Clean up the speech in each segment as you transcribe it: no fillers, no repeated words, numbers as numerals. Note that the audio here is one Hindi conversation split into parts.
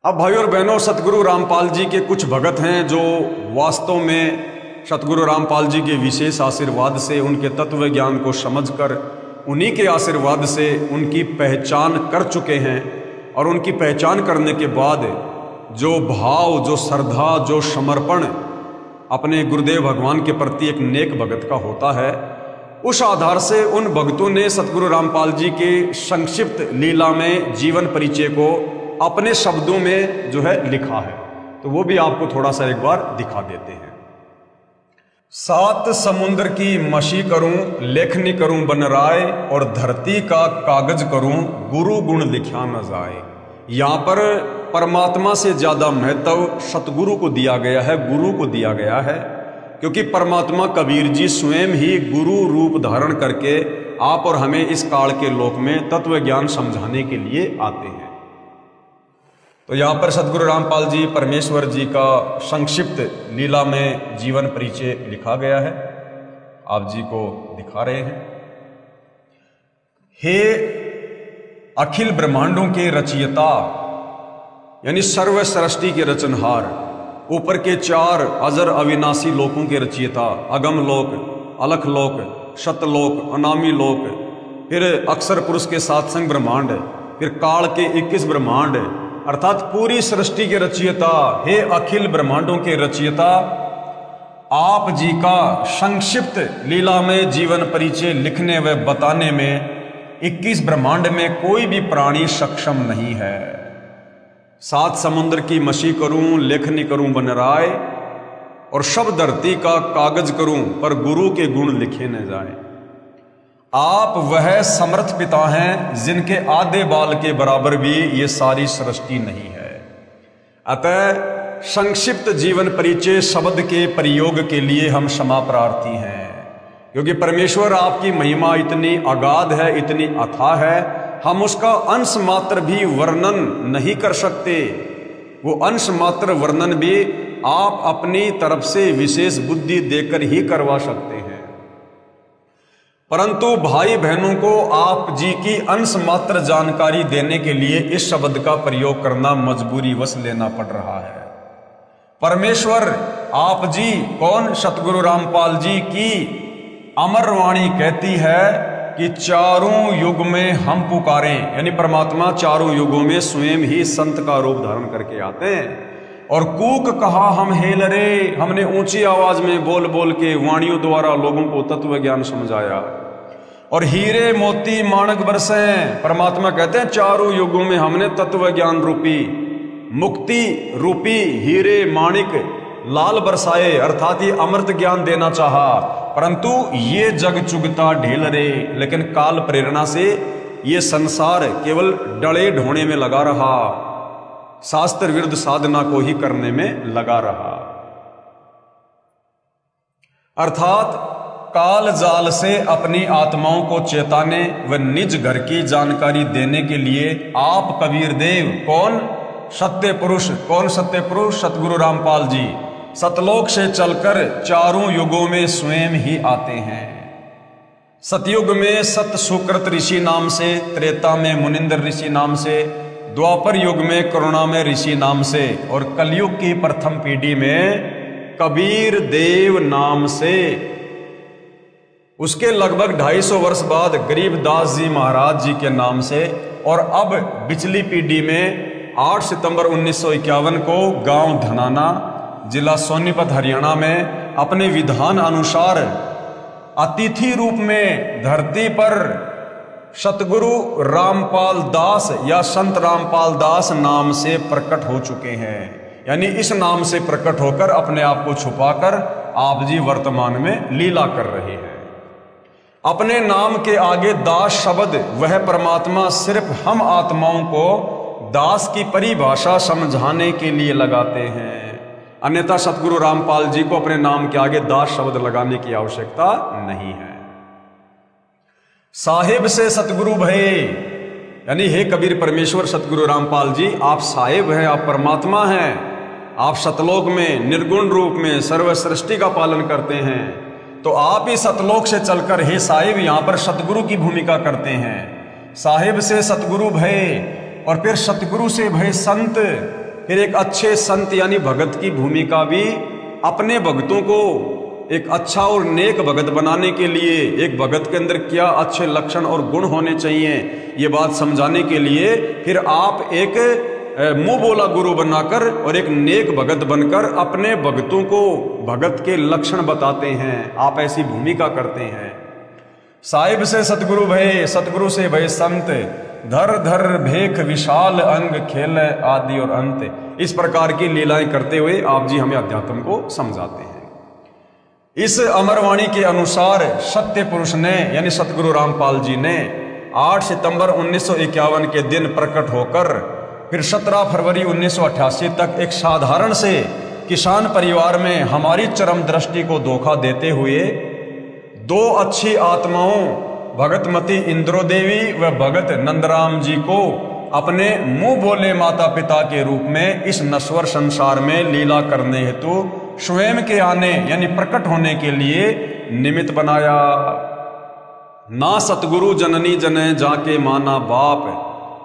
अब भाई और बहनों, सतगुरु रामपाल जी के कुछ भगत हैं जो वास्तव में सतगुरु रामपाल जी के विशेष आशीर्वाद से, उनके तत्व ज्ञान को समझकर, उन्हीं के आशीर्वाद से उनकी पहचान कर चुके हैं। और उनकी पहचान करने के बाद जो भाव, जो श्रद्धा, जो समर्पण अपने गुरुदेव भगवान के प्रति एक नेक भगत का होता है, उस आधार से उन भक्तों ने सतगुरु रामपाल जी के संक्षिप्त लीला में जीवन परिचय को अपने शब्दों में जो है लिखा है। तो वो भी आपको थोड़ा सा एक बार दिखा देते हैं। सात समुद्र की मशी करूं, लेखनी करूं बन राय, और धरती का कागज करूं, गुरु गुण लिखा न जाए। यहाँ पर परमात्मा से ज्यादा महत्व सतगुरु को दिया गया है, गुरु को दिया गया है, क्योंकि परमात्मा कबीर जी स्वयं ही गुरु रूप धारण करके आप और हमें इस काल के लोक में तत्व ज्ञान समझाने के लिए आते हैं। तो यहाँ पर सतगुरु रामपाल जी परमेश्वर जी का संक्षिप्त लीला में जीवन परिचय लिखा गया है, आप जी को दिखा रहे हैं। हे अखिल ब्रह्मांडों के रचयिता, यानी सर्व सृष्टि के रचनहार, ऊपर के चार अजर अविनाशी लोकों के रचयिता, अगम लोक, अलख लोक, सतलोक, अनामी लोक, फिर अक्षर पुरुष के सात संग ब्रह्मांड, फिर काल के 21 ब्रह्मांड, अर्थात पूरी सृष्टि के रचयिता, हे अखिल ब्रह्मांडों के रचयिता, आप जी का संक्षिप्त लीला में जीवन परिचय लिखने व बताने में 21 ब्रह्मांड में कोई भी प्राणी सक्षम नहीं है। सात समुद्र की मशी करूं, लेखनी करूं बन राय, और सब धरती का कागज करूं, पर गुरु के गुण लिखे न जाए। आप वह समर्थ पिता हैं जिनके आधे बाल के बराबर भी ये सारी सृष्टि नहीं है। अतः संक्षिप्त जीवन परिचय शब्द के प्रयोग के लिए हम क्षमा प्रार्थी हैं, क्योंकि परमेश्वर आपकी महिमा इतनी अगाध है, इतनी अथाह है, हम उसका अंश मात्र भी वर्णन नहीं कर सकते। वो अंश मात्र वर्णन भी आप अपनी तरफ से विशेष बुद्धि देकर ही करवा सकते हैं। परंतु भाई बहनों को आप जी की अंश मात्र जानकारी देने के लिए इस शब्द का प्रयोग करना मजबूरीवश लेना पड़ रहा है। परमेश्वर आप जी कौन? सतगुरु रामपाल जी की अमर वाणी कहती है कि चारों युग में हम पुकारें, यानी परमात्मा चारों युगों में स्वयं ही संत का रूप धारण करके आते हैं। और कूक कहा हम हेल रे, हमने ऊंची आवाज में बोल बोल के वाणियों द्वारा लोगों को तत्व ज्ञान समझाया। और हीरे मोती माणक बरसे, परमात्मा कहते हैं चारों युगों में हमने तत्व ज्ञान रूपी, मुक्ति रूपी हीरे माणिक लाल बरसाए, अर्थात ये अमृत ज्ञान देना चाहा, परंतु ये जग चुगता ढेल रे। लेकिन काल प्रेरणा से ये संसार केवल डले ढोने में लगा रहा, शास्त्र विरुद्ध साधना को ही करने में लगा रहा। अर्थात काल जाल से अपनी आत्माओं को चेताने व निज घर की जानकारी देने के लिए आप कबीर देव कौन? सत्य पुरुष। कौन सत्य पुरुष? सतगुरु रामपाल जी सतलोक से चलकर चारों युगों में स्वयं ही आते हैं। सतयुग में सत सुकृत ऋषि नाम से, त्रेता में मुनिंद्र ऋषि नाम से, द्वापर युग में करुणा में ऋषि नाम से, और कलयुग की प्रथम पीढ़ी में कबीर देव नाम से। उसके लगभग 250 वर्ष बाद गरीबदास जी महाराज जी के नाम से, और अब पिछली पीढ़ी में 8 सितंबर 1951 को गांव धनाना, जिला सोनीपत हरियाणा में अपने विधान अनुसार अतिथि रूप में धरती पर सतगुरु रामपाल दास या संत रामपाल दास नाम से प्रकट हो चुके हैं। यानी इस नाम से प्रकट होकर अपने आप को छुपाकर आप जी वर्तमान में लीला कर रहे हैं। अपने नाम के आगे दास शब्द वह परमात्मा सिर्फ हम आत्माओं को दास की परिभाषा समझाने के लिए लगाते हैं, अन्यथा सतगुरु रामपाल जी को अपने नाम के आगे दास शब्द लगाने की आवश्यकता नहीं है। साहिब से सतगुरु भये, यानी हे कबीर परमेश्वर सतगुरु रामपाल जी, आप साहिब हैं, आप परमात्मा हैं, आप सतलोक में निर्गुण रूप में सर्व सृष्टि का पालन करते हैं। तो आप ही सतलोक से चलकर हे साहिब यहां पर सतगुरु की भूमिका करते हैं। साहिब से सतगुरु भय, और फिर सतगुरु से भय संत, फिर एक अच्छे संत यानी भगत की भूमिका भी अपने भक्तों को एक अच्छा और नेक भगत बनाने के लिए, एक भगत के अंदर क्या अच्छे लक्षण और गुण होने चाहिए, ये बात समझाने के लिए फिर आप एक मुंह बोला गुरु बनाकर और एक नेक भगत बनकर अपने भक्तों को भगत के लक्षण बताते हैं। आप ऐसी भूमिका करते हैं। साहिब से सतगुरु भय, सतगुरु से भय संत, धर धर भेख विशाल अंग खेल आदि और अंत। इस प्रकार की लीलाएं करते हुए आप जी हमें अध्यात्म को समझाते हैं। इस अमरवाणी के अनुसार सत्य पुरुष ने यानी सतगुरु रामपाल जी ने 8 सितंबर 1951 के दिन प्रकट होकर फिर 17 फरवरी 1988 तक एक साधारण से किसान परिवार में हमारी चरम दृष्टि को धोखा देते हुए 2 अच्छी आत्माओं भगतमती इंद्रो देवी व भगत नंदराम जी को अपने मुंह बोले माता पिता के रूप में इस नश्वर संसार में लीला करने हेतु स्वयं के आने यानी प्रकट होने के लिए निमित्त बनाया। ना सतगुरु जननी जने जाके माना बाप,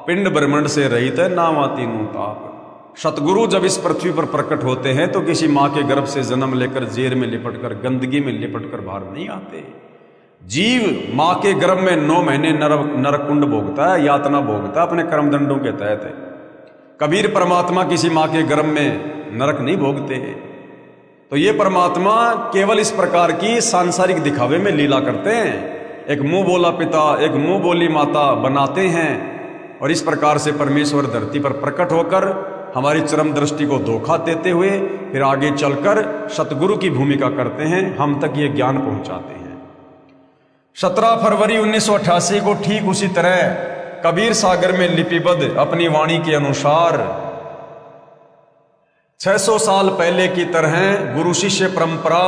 पिंड ब्रह्मंड से रहित है नावा तीनों ताप। सतगुरु जब इस पृथ्वी पर प्रकट होते हैं तो किसी माँ के गर्भ से जन्म लेकर जेर में लिपटकर गंदगी में लिपटकर बाहर नहीं आते। जीव माँ के गर्भ में 9 महीने नरकुंड भोगता है, यातना भोगता है अपने कर्मदंडों के तहत। कबीर परमात्मा किसी माँ के गर्भ में नरक नहीं भोगते। तो ये परमात्मा केवल इस प्रकार की सांसारिक दिखावे में लीला करते हैं, एक मुंह बोला पिता एक मुंह बोली माता बनाते हैं और इस प्रकार से परमेश्वर धरती पर प्रकट होकर हमारी चरम दृष्टि को धोखा देते हुए फिर आगे चलकर सतगुरु की भूमिका करते हैं, हम तक ये ज्ञान पहुंचाते हैं। 17 फरवरी 1988 को ठीक उसी तरह कबीर सागर में लिपिबद्ध अपनी वाणी के अनुसार 600 साल पहले की तरह गुरु शिष्य परंपरा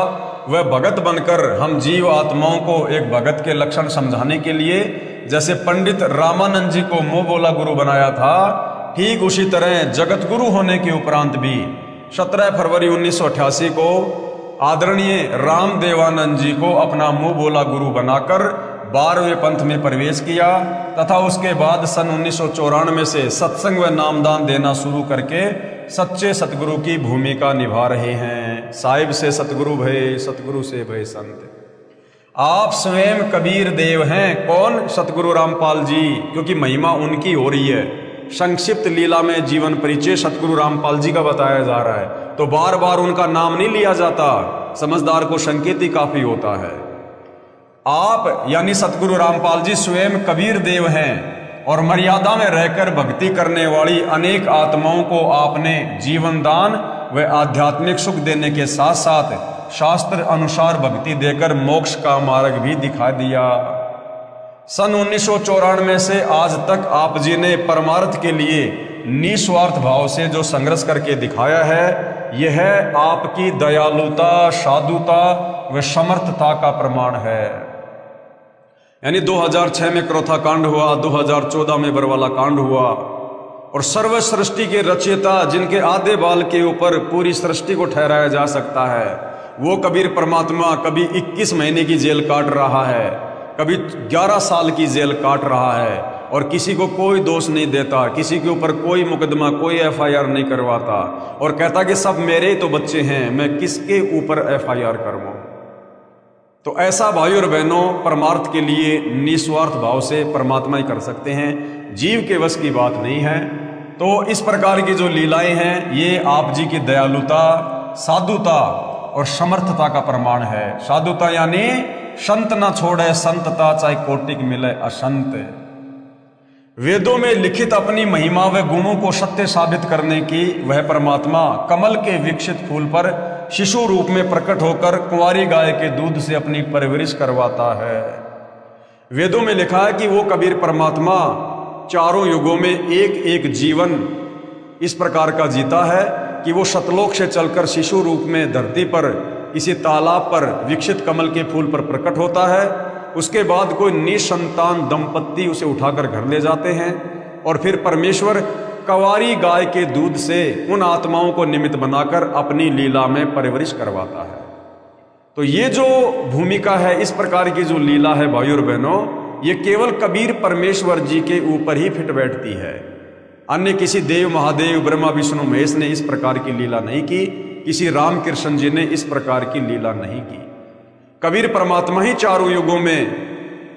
व भगत बनकर हम जीव आत्माओं को एक भगत के लक्षण समझाने के लिए जैसे पंडित रामानंद जी को मुंह बोला गुरु बनाया था, ठीक उसी तरह जगत गुरु होने के उपरांत भी 17 फरवरी 1988 को आदरणीय रामदेवानंद जी को अपना मुंह बोला गुरु बनाकर 12वें पंथ में प्रवेश किया तथा उसके बाद सन 1994 से सत्संग व नामदान देना शुरू करके सच्चे सतगुरु की भूमिका निभा रहे हैं। साहिब से सतगुरु भय, सतगुरु से भय संत। आप स्वयं कबीर देव हैं। कौन? सतगुरु रामपाल जी, क्योंकि महिमा उनकी हो रही है। संक्षिप्त लीला में जीवन परिचय सतगुरु रामपाल जी का बताया जा रहा है, तो बार बार उनका नाम नहीं लिया जाता, समझदार को संकेत ही काफी होता है। आप यानी सतगुरु रामपाल जी स्वयं कबीर देव हैं और मर्यादा में रहकर भक्ति करने वाली अनेक आत्माओं को आपने जीवन दान व आध्यात्मिक सुख देने के साथ साथ शास्त्र अनुसार भक्ति देकर मोक्ष का मार्ग भी दिखा दिया। सन 1994 से आज तक आप जी ने परमार्थ के लिए निस्वार्थ भाव से जो संघर्ष करके दिखाया है, यह आपकी दयालुता, साधुता व समर्थता का प्रमाण है। यानी 2006 में क्रोथा कांड हुआ, 2014 में बरवाला कांड हुआ और सर्व सृष्टि के रचयिता जिनके आधे बाल के ऊपर पूरी सृष्टि को ठहराया जा सकता है, वो कबीर परमात्मा कभी 21 महीने की जेल काट रहा है, कभी 11 साल की जेल काट रहा है और किसी को कोई दोष नहीं देता, किसी के ऊपर कोई मुकदमा, कोई FIR नहीं करवाता और कहता कि सब मेरे ही तो बच्चे हैं, मैं किसके ऊपर FIR करवाऊं। तो ऐसा भाई और बहनों परमार्थ के लिए निस्वार्थ भाव से परमात्मा ही कर सकते हैं, जीव के वश की बात नहीं है। तो इस प्रकार की जो लीलाएं हैं ये आप जी की दयालुता, साधुता और समर्थता का प्रमाण है। साधुता यानी संत ना छोड़े संतता, चाहे कोटिक मिले असंत। वेदों में लिखित अपनी महिमा व गुणों को सत्य साबित करने की वह परमात्मा कमल के विकसित फूल पर शिशु रूप में प्रकट होकर कुंवारी गाय के दूध से अपनी परवरिश करवाता है। वेदों में लिखा है कि वो कबीर परमात्मा चारों युगों में एक एक जीवन इस प्रकार का जीता है कि वो सतलोक से चलकर शिशु रूप में धरती पर किसी तालाब पर विकसित कमल के फूल पर प्रकट होता है। उसके बाद कोई निसंतान दंपत्ति उसे उठाकर घर ले जाते हैं और फिर परमेश्वर कंवारी गाय के दूध से उन आत्माओं को निमित्त बनाकर अपनी लीला में परवरिश करवाता है। तो ये जो भूमिका है, इस प्रकार की जो लीला है भाइयों और बहनों, ये केवल कबीर परमेश्वर जी के ऊपर ही फिट बैठती है। अन्य किसी देव, महादेव, ब्रह्मा, विष्णु, महेश ने इस प्रकार की लीला नहीं की, किसी रामकृष्ण जी ने इस प्रकार की लीला नहीं की। कबीर परमात्मा ही चारों युगों में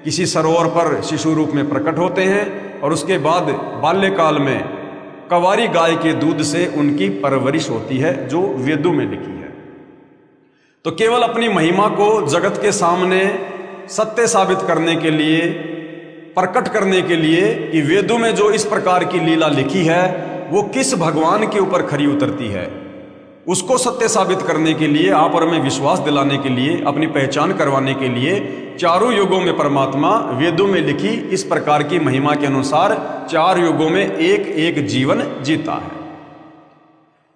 किसी सरोवर पर शिशु रूप में प्रकट होते हैं और उसके बाद बाल्यकाल में कवारी गाय के दूध से उनकी परवरिश होती है, जो वेदों में लिखी है। तो केवल अपनी महिमा को जगत के सामने सत्य साबित करने के लिए, प्रकट करने के लिए कि वेदों में जो इस प्रकार की लीला लिखी है वो किस भगवान के ऊपर खरी उतरती है, उसको सत्य साबित करने के लिए, आप और हमें विश्वास दिलाने के लिए, अपनी पहचान करवाने के लिए चारों युगों में परमात्मा वेदों में लिखी इस प्रकार की महिमा के अनुसार 4 युगों में एक एक जीवन जीता है।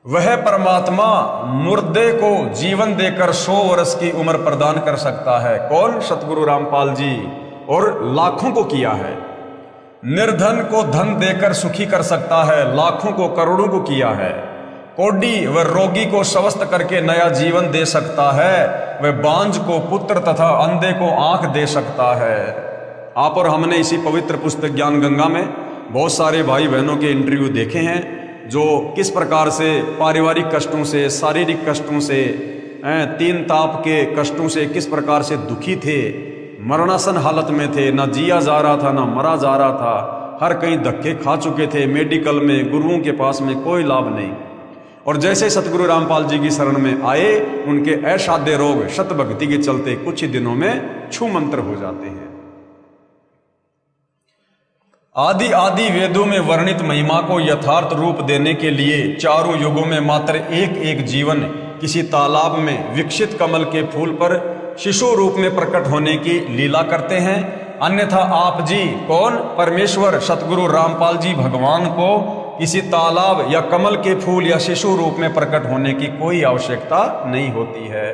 वह परमात्मा मुर्दे को जीवन देकर 100 वर्ष की उम्र प्रदान कर सकता है। कौन? सतगुरु रामपाल जी, और लाखों को किया है। निर्धन को धन देकर सुखी कर सकता है, लाखों को, करोड़ों को किया है। कोढ़ी व रोगी को स्वस्थ करके नया जीवन दे सकता है। वह बांझ को पुत्र तथा अंधे को आंख दे सकता है। आप और हमने इसी पवित्र पुस्तक ज्ञान गंगा में बहुत सारे भाई बहनों के इंटरव्यू देखे हैं जो किस प्रकार से पारिवारिक कष्टों से, शारीरिक कष्टों से, 3 ताप के कष्टों से किस प्रकार से दुखी थे, मरणासन हालत में थे, ना जिया जा रहा था ना मरा जा रहा था, हर कहीं धक्के खा चुके थे, मेडिकल में, गुरुओं के पास में कोई लाभ नहीं। और जैसे सतगुरु रामपाल जी की शरण में आए, उनके असाध्य रोग शत भक्ति के चलते कुछ ही दिनों में छू मंत्र हो जाते हैं। आदि आदि वेदों में वर्णित महिमा को यथार्थ रूप देने के लिए चारों युगों में मात्र एक एक जीवन किसी तालाब में विकसित कमल के फूल पर शिशु रूप में प्रकट होने की लीला करते हैं। अन्यथा आप जी, कौन? परमेश्वर सतगुरु रामपाल जी भगवान को किसी तालाब या कमल के फूल या शिशु रूप में प्रकट होने की कोई आवश्यकता नहीं होती है।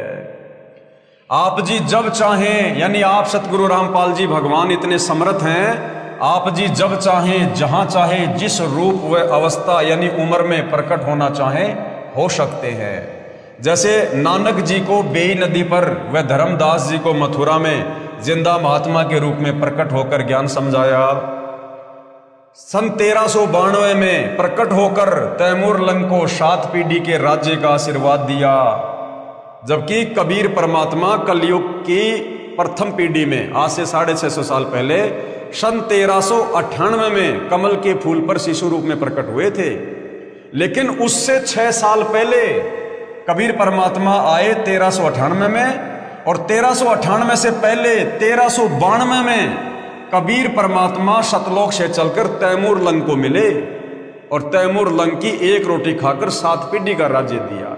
आप जी जब चाहें, यानी आप सतगुरु रामपाल जी भगवान इतने समर्थ हैं, आप जी जब चाहें, जहां चाहें, जिस रूप व अवस्था यानी उम्र में प्रकट होना चाहें, हो सकते हैं। जैसे नानक जी को बेई नदी पर व धर्मदास जी को मथुरा में जिंदा महात्मा के रूप में प्रकट होकर ज्ञान समझाया। सन 1392 में प्रकट होकर तैमूर लंग को 7 पीढ़ी के राज्य का आशीर्वाद दिया। जबकि कबीर परमात्मा कलयुग की प्रथम पीढ़ी में, आज से 650 साल पहले, सन 1398 में कमल के फूल पर शिशु रूप में प्रकट हुए थे। लेकिन उससे 6 साल पहले कबीर परमात्मा आए 1398 में, और 1398 से पहले 1392 में कबीर परमात्मा सतलोक से चलकर तैमूर लंग को मिले और तैमूर लंग की 1 रोटी खाकर 7 पीढ़ी का राज्य दिया।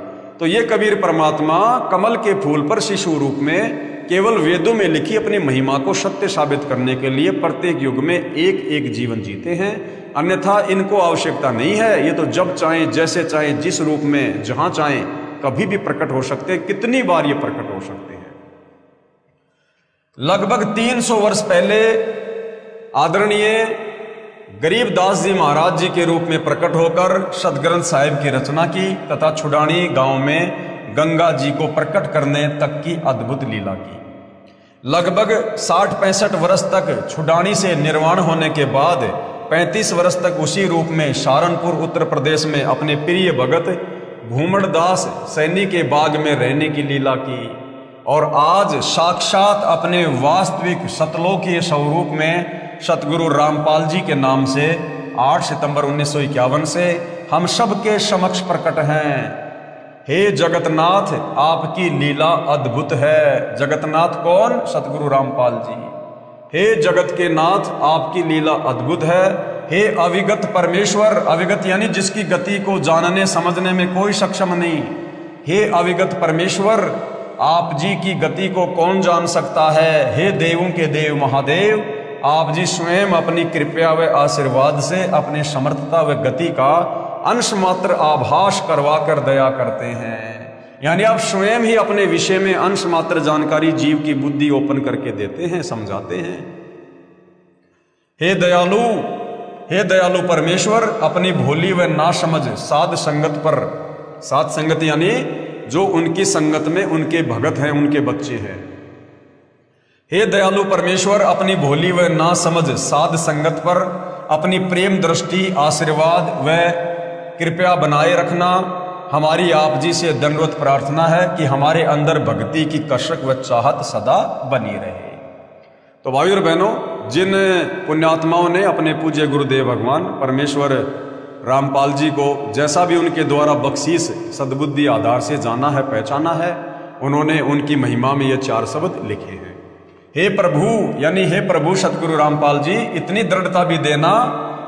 तो ये कबीर परमात्मा कमल के फूल पर शिशु रूप में केवल वेदों में लिखी अपनी महिमा को सत्य साबित करने के लिए प्रत्येक युग में एक एक जीवन जीते हैं। अन्यथा इनको आवश्यकता नहीं है। ये तो जब चाहें, जैसे चाहें, जिस रूप में, जहां चाहें, कभी भी प्रकट हो सकते हैं। कितनी बार ये प्रकट हो सकते हैं। लगभग 300 वर्ष पहले आदरणीय गरीबदास जी महाराज जी के रूप में प्रकट होकर सदग्रंथ साहिब की रचना की तथा छुडानी गांव में गंगा जी को प्रकट करने तक की अद्भुत लीला की। लगभग 60-65 वर्ष तक छुडानी से निर्वाण होने के बाद 35 वर्ष तक उसी रूप में सहारनपुर उत्तर प्रदेश में अपने प्रिय भगत घूमड़दास सैनी के बाग में रहने की लीला की। और आज साक्षात अपने वास्तविक सतलोकीय स्वरूप में सतगुरु रामपाल जी के नाम से 8 सितंबर 1951 से हम सब के समक्ष प्रकट हैं। हे जगतनाथ, आपकी लीला अद्भुत है। जगतनाथ कौन? सतगुरु रामपाल जी। हे जगत के नाथ, आपकी लीला अद्भुत है। हे अविगत परमेश्वर, अविगत यानी जिसकी गति को जानने समझने में कोई सक्षम नहीं। हे अविगत परमेश्वर, आप जी की गति को कौन जान सकता है। हे देवों के देव महादेव, आप जी स्वयं अपनी कृपा व आशीर्वाद से अपने समर्थता व गति का अंश मात्र आभास करवा कर दया करते हैं। यानी आप स्वयं ही अपने विषय में अंश मात्र जानकारी जीव की बुद्धि ओपन करके देते हैं, समझाते हैं। हे दयालु परमेश्वर, अपनी भोली व ना समझ साध संगत पर, साध संगत यानी जो उनकी संगत में उनके भगत हैं, उनके बच्चे हैं। हे दयालु परमेश्वर, अपनी भोली व ना समझ साध संगत पर अपनी प्रेम दृष्टि, आशीर्वाद व कृपया बनाए रखना। हमारी आप जी से दंडवत प्रार्थना है कि हमारे अंदर भक्ति की कशक व चाहत सदा बनी रहे। तो भाइयों और बहनों, जिन पुण्यात्माओं ने अपने पूज्य गुरुदेव भगवान परमेश्वर रामपाल जी को जैसा भी उनके द्वारा बख्शीश सद्बुद्धि आधार से जाना है, पहचाना है, उन्होंने उनकी महिमा में ये 4 शब्द लिखे हैं। हे प्रभु, यानी हे प्रभु सतगुरु रामपाल जी, इतनी दृढ़ता भी देना,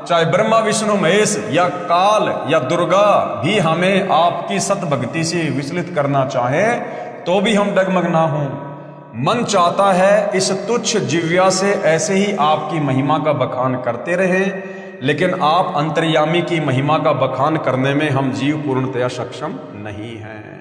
चाहे ब्रह्मा विष्णु महेश या काल या दुर्गा भी हमें आपकी सत भक्ति से विचलित करना चाहे तो भी हम डगमग ना हों। मन चाहता है इस तुच्छ जिव्या से ऐसे ही आपकी महिमा का बखान करते रहें, लेकिन आप अंतर्यामी की महिमा का बखान करने में हम जीव पूर्णतया सक्षम नहीं हैं।